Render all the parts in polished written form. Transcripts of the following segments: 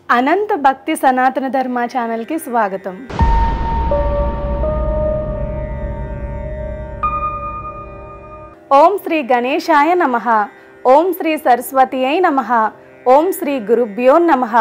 అనంత భక్తి సనాతన ధర్మ ఛానల్కి స్వాగతం. ఓం శ్రీ గణేశాయ నమః. ఓం శ్రీ సరస్వతియై నమః. ఓం శ్రీ గురుభ్యో నమః.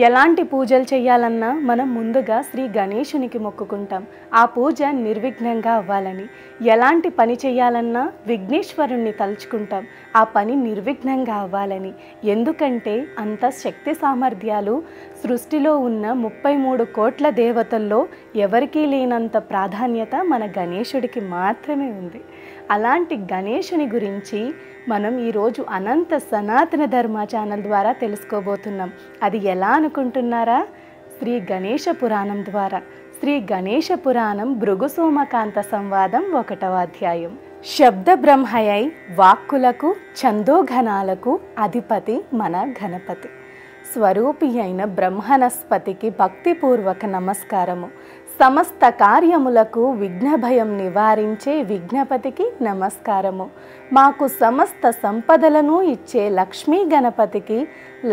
ఎలాంటి పూజలు చేయాలన్నా మనం ముందుగా శ్రీ గణేశునికి మొక్కుకుంటాం. ఆ పూజ నిర్విఘ్నంగా అవ్వాలని. ఎలాంటి పని చేయాలన్నా విఘ్నేశ్వరుణ్ణి తలుచుకుంటాం. ఆ పని నిర్విఘ్నంగా అవ్వాలని. ఎందుకంటే అంత శక్తి సామర్థ్యాలు సృష్టిలో ఉన్న 33 కోట్ల దేవతల్లో ఎవరికీ లేనంత ప్రాధాన్యత మన గణేశుడికి మాత్రమే ఉంది. అలాంటి గణేశుని గురించి మనం ఈరోజు అనంత సనాతన ధర్మ ఛానల్ ద్వారా తెలుసుకోబోతున్నాం. అది ఎలా అనుకుంటున్నారా? శ్రీ గణేశ పురాణం ద్వారా. శ్రీ గణేశ పురాణం భృగు సోమకాంత సంవాదం 1వ అధ్యాయం. శబ్ద బ్రహ్మయై వాక్కులకు ఛందోఘనాలకు అధిపతి మన గణపతి. స్వరూపి అయిన బ్రహ్మణస్పతికి భక్తిపూర్వక నమస్కారము. సమస్త కార్యములకు విఘ్నభయం నివారించే విఘ్నపతికి నమస్కారము. మాకు సమస్త సంపదలను ఇచ్చే లక్ష్మీ గణపతికి,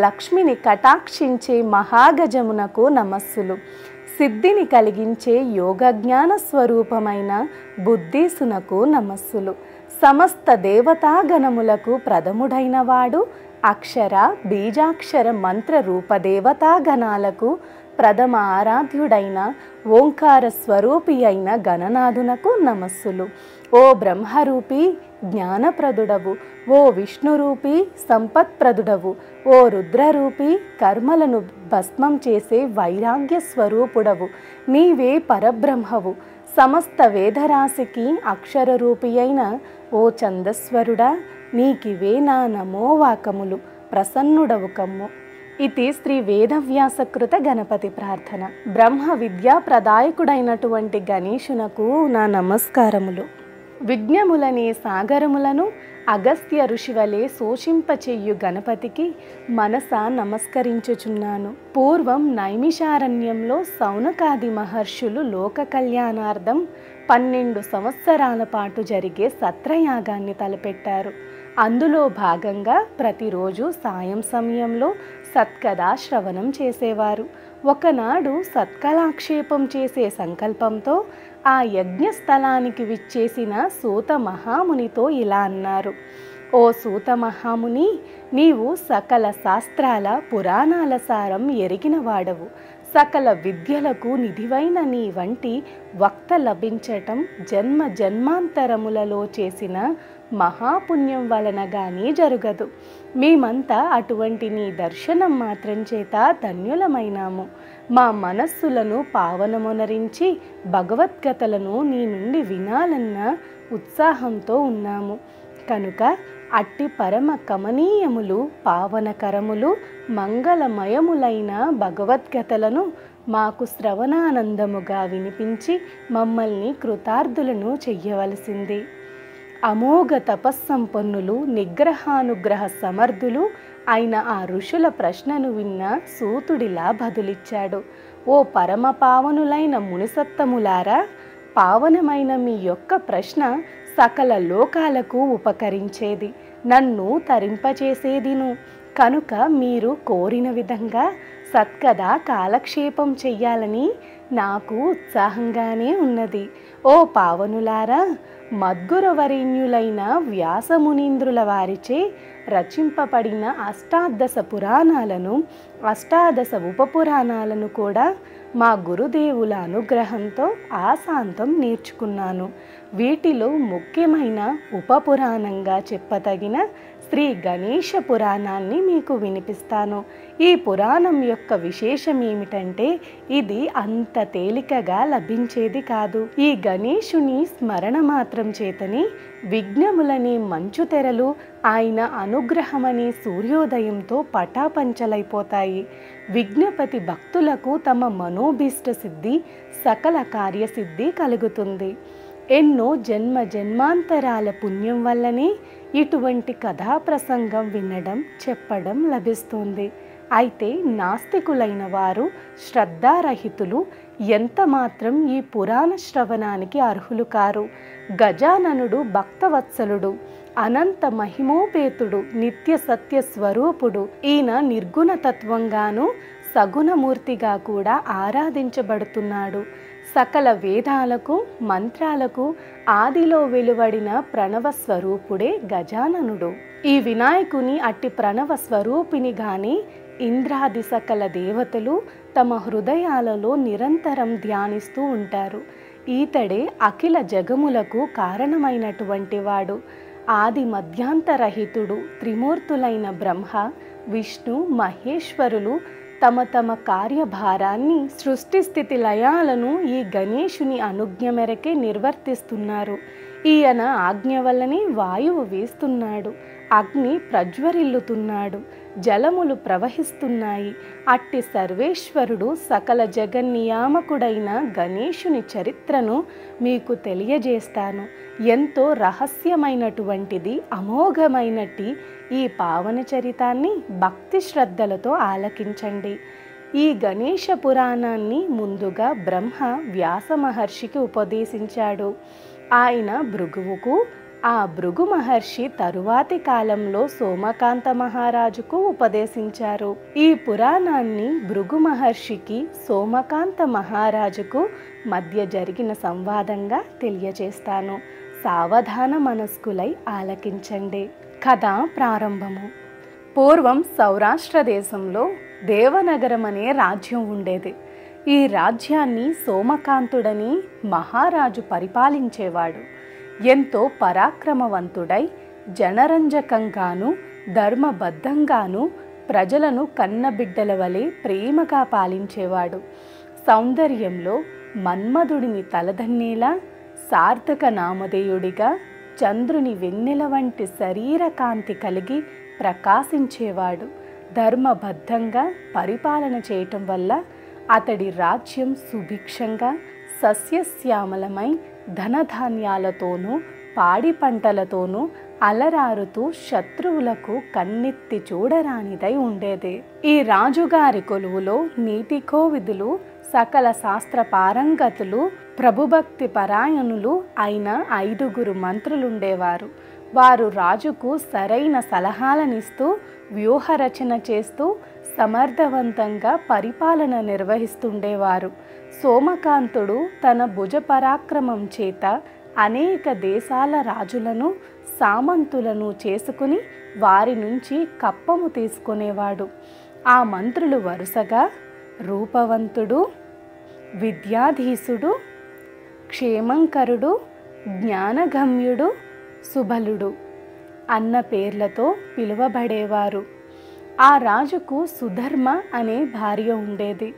లక్ష్మిని కటాక్షించే మహాగజమునకు నమస్సులు. సిద్ధిని కలిగించే యోగజ్ఞాన స్వరూపమైన బుద్ధీసునకు నమస్సులు. సమస్త దేవతాగణములకు ప్రథముడైన వాడు అక్షర బీజాక్షర మంత్ర రూపదేవతాగణాలకు ప్రథమ ఆరాధ్యుడైన ఓంకార స్వరూపి అయిన గణనాథునకు నమస్సులు. ఓ బ్రహ్మరూపి జ్ఞానప్రదుడవు, ఓ విష్ణురూపి సంపత్ప్రదుడవు, ఓ రుద్రరూపి కర్మలను భస్మం చేసే వైరాగ్య స్వరూపుడవు, నీవే పరబ్రహ్మవు. సమస్త వేదరాశికి అక్షరరూపి అయిన ఓ చందస్వరుడా, నీకివే నా నమోవాకములు. ప్రసన్నుడవు కమ్ము. ఇది శ్రీ వేదవ్యాసకృత గణపతి ప్రార్థన. బ్రహ్మ విద్యా ప్రదాయకుడైనటువంటి గణేశునకు నా నమస్కారములు. విఘ్నములని సాగరములను అగస్త్య ఋషివలే శోషింపచెయ్యు గణపతికి మనస నమస్కరించుచున్నాను. పూర్వం నైమిషారణ్యంలో సౌనకాది మహర్షులు లోక కళ్యాణార్థం 12 సంవత్సరాల పాటు జరిగే సత్రయాగాన్ని తలపెట్టారు. అందులో భాగంగా ప్రతిరోజు సాయం సమయంలో సత్కథా శ్రవణం చేసేవారు. ఒకనాడు సత్కళాక్షేపం చేసే సంకల్పంతో ఆ యజ్ఞస్థలానికి విచ్చేసిన సూత మహామునితో ఇలా అన్నారు. ఓ సూత మహాముని, నీవు సకల శాస్త్రాల పురాణాల సారం ఎరిగిన వాడవు. సకల విద్యలకు నిధివైన నీ వంటి వక్త లభించటం జన్మ జన్మాంతరములలో చేసిన మహాపుణ్యం వలన గానీ జరగదు. మేమంతా అటువంటి నీ దర్శనం మాత్రం చేత ధన్యులమైనాము. మా మనస్సులను పావనమొనరించి భగవద్గతలను నీ నుండి వినాలన్న ఉత్సాహంతో ఉన్నాము. కనుక అట్టి పరమ కమనీయములు, పావనకరములు, మంగళమయములైన భగవద్గతలను మాకు శ్రవణానందముగా వినిపించి మమ్మల్ని కృతార్థులను చెయ్యవలసింది. అమోఘ తపస్సంపన్నులు, నిగ్రహానుగ్రహ సమర్థులు అయిన ఆ ఋషుల ప్రశ్నను విన్న సూతుడిలా బదులిచ్చాడు. ఓ పరమ పావనులైన మునిసత్తములారా, పావనమైన మీ యొక్క ప్రశ్న సకల లోకాలకు ఉపకరించేది, నన్ను తరింపచేసేదిను. కనుక మీరు కోరిన విధంగా సత్కథ కాలక్షేపం చెయ్యాలని నాకు ఉత్సాహంగానే ఉన్నది. ఓ పావనులారా, మద్గురవరేణ్యులైన వ్యాసమునీంద్రుల వారిచే రచింపబడిన అష్టాదశ పురాణాలను, అష్టాదశ ఉపపురాణాలను కూడా మా గురుదేవుల అనుగ్రహంతో ఆశాంతం నేర్చుకున్నాను. వీటిలో ముఖ్యమైన ఉపపురాణంగా చెప్పతగిన శ్రీ గణేశ పురాణాన్ని మీకు వినిపిస్తాను. ఈ పురాణం యొక్క విశేషం ఏమిటంటే ఇది అంత తేలికగా లభించేది కాదు. ఈ గణేశుని స్మరణ మాత్రం చేతని విఘ్నములనే మంచు తెరలు ఆయన అనుగ్రహమనే సూర్యోదయంతో పటాపంచలైపోతాయి. విఘ్నపతి భక్తులకు తమ మనోభీష్ట సిద్ధి, సకల కార్యసిద్ధి కలుగుతుంది. ఎన్నో జన్మ జన్మాంతరాల పుణ్యం వల్లనే ఇటువంటి కథా ప్రసంగం వినడం, చెప్పడం లభిస్తుంది. అయితే నాస్తికులైన వారు, శ్రద్ధారహితులు ఎంత మాత్రం ఈ పురాణ శ్రవణానికి అర్హులు కారు. గజాననుడు భక్తవత్సలుడు, అనంత మహిమోపేతుడు, నిత్య సత్య స్వరూపుడు. ఈయన నిర్గుణతత్వంగాను సగుణమూర్తిగా కూడా ఆరాధించబడుతున్నాడు. సకల వేదాలకు మంత్రాలకు ఆదిలో వెలువడిన ప్రణవ స్వరూపుడే గజాననుడు. ఈ వినాయకుని అట్టి ప్రణవ స్వరూపిని గాని ఇంద్రాది సకల దేవతలు తమ హృదయాలలో నిరంతరం ధ్యానిస్తూ ఉంటారు. ఈతడే అఖిల జగములకు కారణమైనటువంటి వాడు. ఆది మధ్యాంతరహితుడు. త్రిమూర్తులైన బ్రహ్మ, విష్ణు, మహేశ్వరులు తమ తమ కార్యభారాన్ని, సృష్టి స్థితి లయాలను ఈ గణేశుని అనుజ్ఞ మేరకే నిర్వర్తిస్తున్నారు. ఈయన ఆజ్ఞ వల్లనే వాయువు వీస్తున్నాడు, అగ్ని ప్రజ్వరిల్లుతున్నాడు, జలములు ప్రవహిస్తున్నాయి. అట్టి సర్వేశ్వరుడు సకల జగన్నియామకుడైన గణేశుని చరిత్రను మీకు తెలియజేస్తాను. ఎంతో రహస్యమైనటువంటిది, అమోఘమైనట్టి ఈ పావన చరితాన్ని భక్తి శ్రద్ధలతో ఆలకించండి. ఈ గణేశ పురాణాన్ని ముందుగా బ్రహ్మ వ్యాస మహర్షికి ఉపదేశించాడు. ఆయన భృగువుకు, ఆ భృగు మహర్షి తరువాతి కాలంలో సోమకాంత మహారాజుకు ఉపదేశించారు. ఈ పురాణాన్ని భృగు మహర్షికి, సోమకాంత మహారాజుకు మధ్య జరిగిన సంవాదంగా తెలియజేస్తాను. సావధాన మనస్కులై ఆలకించండి. కథ ప్రారంభము. పూర్వం సౌరాష్ట్ర దేశంలో దేవనగరం అనే రాజ్యం ఉండేది. ఈ రాజ్యాన్ని సోమకాంతుడని మహారాజు పరిపాలించేవాడు. ఎంతో పరాక్రమవంతుడై జనరంజకంగాను ధర్మబద్ధంగాను ప్రజలను కన్నబిడ్డల వలె ప్రేమగా పాలించేవాడు. సౌందర్యంలో మన్మధుడిని తలదన్నేలా, సార్థక నామధేయుడిగా చంద్రుని వెన్నెల వంటి శరీర కాంతి కలిగి ప్రకాశించేవాడు. ధర్మబద్ధంగా పరిపాలన చేయటం వల్ల అతడి రాజ్యం సుభిక్షంగా సస్యశ్యామలమై ధనధాన్యాలతోనూ పాడి పంటలతోనూ అలరారుతూ శత్రువులకు కన్నెత్తి చూడరానిదై ఉండేది. ఈ రాజుగారి కొలువులో నీతి కోవిదులు, సకల శాస్త్ర పారంగతులు, ప్రభుభక్తి పరాయణులు అయిన 5 మంత్రులుండేవారు. వారు రాజుకు సరైన సలహాలనిస్తూ, వ్యూహరచన చేస్తూ సమర్థవంతంగా పరిపాలన నిర్వహిస్తుండేవారు. సోమకాంతుడు తన భుజ పరాక్రమం చేత అనేక దేశాల రాజులను, సామంతులను చేసుకుని వారి నుంచి కప్పము తీసుకునేవాడు. ఆ మంత్రులు వరుసగా రూపవంతుడు, విద్యాధీసుడు, క్షేమంకరుడు, జ్ఞానగమ్యుడు, సుబలుడు అన్న పేర్లతో పిలువబడేవారు. ఆ రాజుకు సుధర్మ అనే భార్య ఉండేది.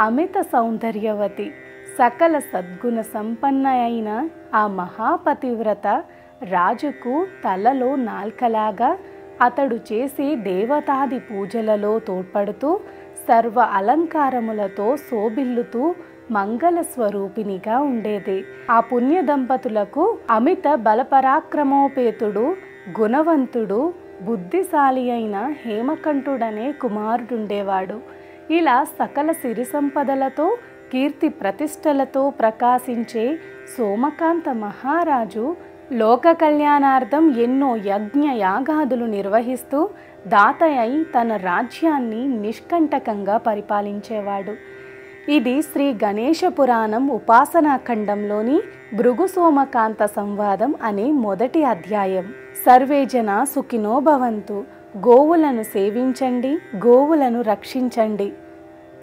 అమిత సౌందర్యవతి, సకల సద్గుణ సంపన్న అయిన ఆ మహాపతివ్రత రాజుకు తలలో నాల్కలాగా, అతడు చేసే దేవతాది పూజలలో తోడ్పడుతూ, సర్వ అలంకారములతో శోభిల్లుతూ మంగళ స్వరూపినిగా ఉండేది. ఆ పుణ్య దంపతులకు అమిత బలపరాక్రమోపేతుడు, గుణవంతుడు, బుద్ధిశాలి అయిన హేమకంఠుడనే కుమారుడుండేవాడు. ఇలా సకల సిరి సంపదలతో, కీర్తి ప్రతిష్టలతో ప్రకాశించే సోమకాంత మహారాజు లోక కళ్యాణార్థం ఎన్నో యజ్ఞ యాగాదులు నిర్వహిస్తూ దాతయ్య తన రాజ్యాన్ని నిష్కంటకంగా పరిపాలించేవాడు. ఇది శ్రీ గణేశ పురాణం ఉపాసనా ఖండంలోని భృగు సోమకాంత సంవాదం అనే మొదటి అధ్యాయం. సర్వే జన సుఖినో భవంతు. గోవులను సేవించండి, గోవులను రక్షించండి.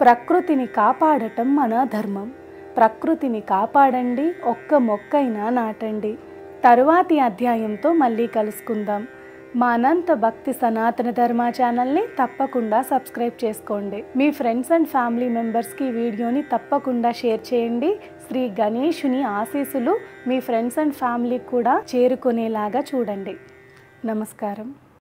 ప్రకృతిని కాపాడటం మన ధర్మం. ప్రకృతిని కాపాడండి, ఒక్క మొక్కైనా నాటండి. తరువాతి అధ్యాయంతో మళ్ళీ కలుసుకుందాం. మా అనంత భక్తి సనాతన ధర్మ ఛానల్ని తప్పకుండా సబ్స్క్రైబ్ చేసుకోండి. మీ ఫ్రెండ్స్ అండ్ ఫ్యామిలీ మెంబర్స్కి ఈ వీడియోని తప్పకుండా షేర్ చేయండి. శ్రీ గణేశుని ఆశీస్సులు మీ ఫ్రెండ్స్ అండ్ ఫ్యామిలీకి కూడా చేరుకునేలాగా చూడండి. నమస్కారం.